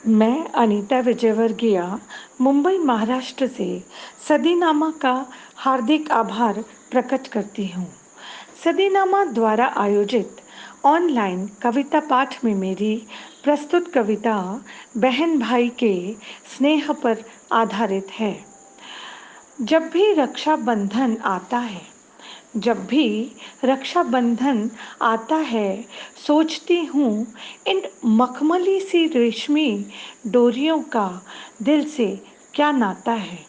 मैं अनीता विजयवर्गीय मुंबई महाराष्ट्र से सदीनामा का हार्दिक आभार प्रकट करती हूँ। सदीनामा द्वारा आयोजित ऑनलाइन कविता पाठ में मेरी प्रस्तुत कविता बहन भाई के स्नेह पर आधारित है। जब भी रक्षाबंधन आता है जब भी रक्षाबंधन आता है, सोचती हूँ इन मखमली सी रेशमी डोरियों का दिल से क्या नाता है।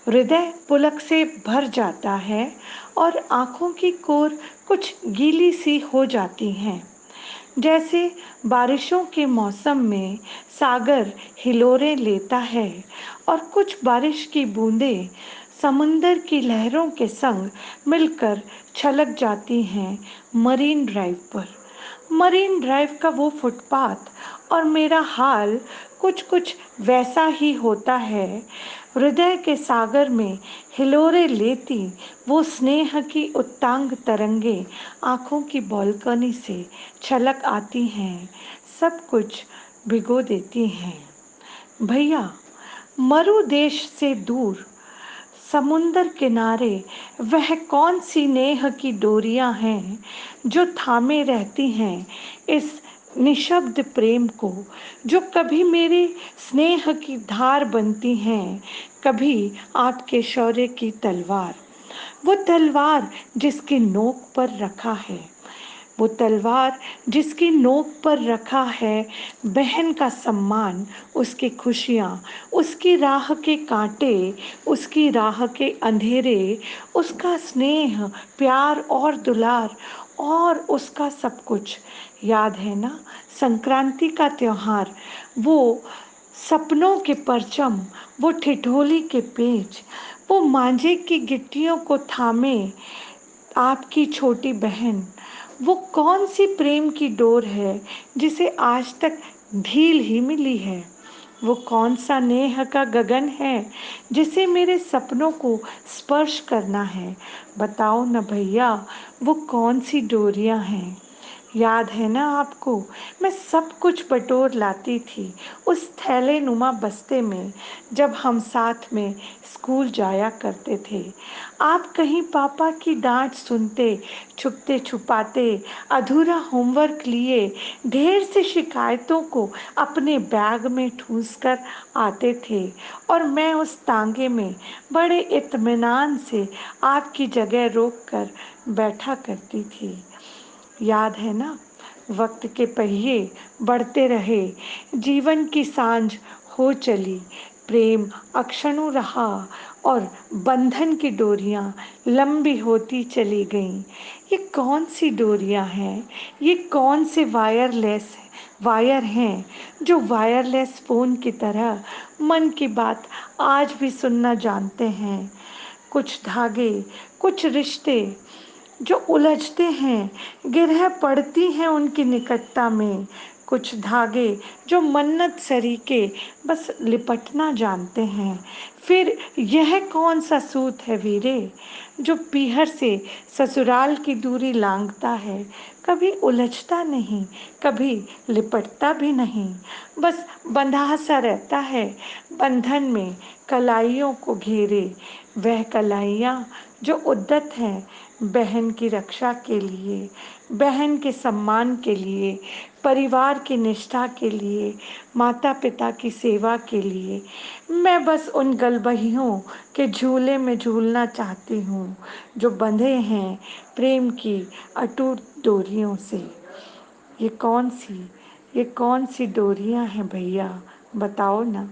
हृदय पुलक से भर जाता है और आँखों की कोर कुछ गीली सी हो जाती हैं। जैसे बारिशों के मौसम में सागर हिलोरें लेता है और कुछ बारिश की बूंदें समुंदर की लहरों के संग मिलकर छलक जाती हैं मरीन ड्राइव पर। मरीन ड्राइव का वो फुटपाथ और मेरा हाल कुछ कुछ वैसा ही होता है। हृदय के सागर में हिलोरे लेती वो स्नेह की उत्तांग तरंगे आँखों की बालकनी से छलक आती हैं, सब कुछ भिगो देती हैं। भैया, मरु देश से दूर समुंदर किनारे वह कौन सी नेह की डोरियां हैं जो थामे रहती हैं इस निशब्द प्रेम को, जो कभी मेरे स्नेह की धार बनती हैं, कभी आपके शौर्य की तलवार। वो तलवार जिसकी नोक पर रखा है वो तलवार जिसकी नोक पर रखा है बहन का सम्मान, उसकी खुशियाँ, उसकी राह के कांटे, उसकी राह के अंधेरे, उसका स्नेह, प्यार और दुलार और उसका सब कुछ। याद है ना, संक्रांति का त्योहार, वो सपनों के परचम, वो ठिठोली के पेच, वो मांझे की गिट्टियों को थामे आपकी छोटी बहन। वो कौन सी प्रेम की डोर है जिसे आज तक ढील ही मिली है। वो कौन सा नेह का गगन है जिसे मेरे सपनों को स्पर्श करना है। बताओ न भैया, वो कौन सी डोरियां हैं। याद है ना आपको, मैं सब कुछ बटोर लाती थी उस थैले नुमा बस्ते में जब हम साथ में स्कूल जाया करते थे। आप कहीं पापा की डांट सुनते, छुपते छुपाते अधूरा होमवर्क लिए ढेर से शिकायतों को अपने बैग में ठूंस कर आते थे और मैं उस तांगे में बड़े इत्मीनान से आपकी जगह रोक कर बैठा करती थी। याद है ना, वक्त के पहिए बढ़ते रहे, जीवन की सांझ हो चली, प्रेम अक्षणों रहा और बंधन की डोरियां लंबी होती चली गईं। ये कौन सी डोरियां हैं, ये कौन से वायर हैं जो वायरलेस फ़ोन की तरह मन की बात आज भी सुनना जानते हैं। कुछ धागे, कुछ रिश्ते जो उलझते हैं, गिरह पड़ती हैं उनकी निकटता में। कुछ धागे जो मन्नत सरीके बस लिपटना जानते हैं। फिर यह कौन सा सूत है वीरे जो पीहर से ससुराल की दूरी लांघता है, कभी उलझता नहीं, कभी लिपटता भी नहीं, बस बंधा सा रहता है बंधन में कलाइयों को घेरे। वह कलाइयाँ जो उद्यत हैं बहन की रक्षा के लिए, बहन के सम्मान के लिए, परिवार की निष्ठा के लिए, माता पिता की सेवा के लिए। मैं बस उन गलबहियों के झूले में झूलना चाहती हूँ जो बंधे हैं प्रेम की अटूट डोरियों से। ये कौन सी ये कौन सी डोरियां हैं भैया, बताओ ना।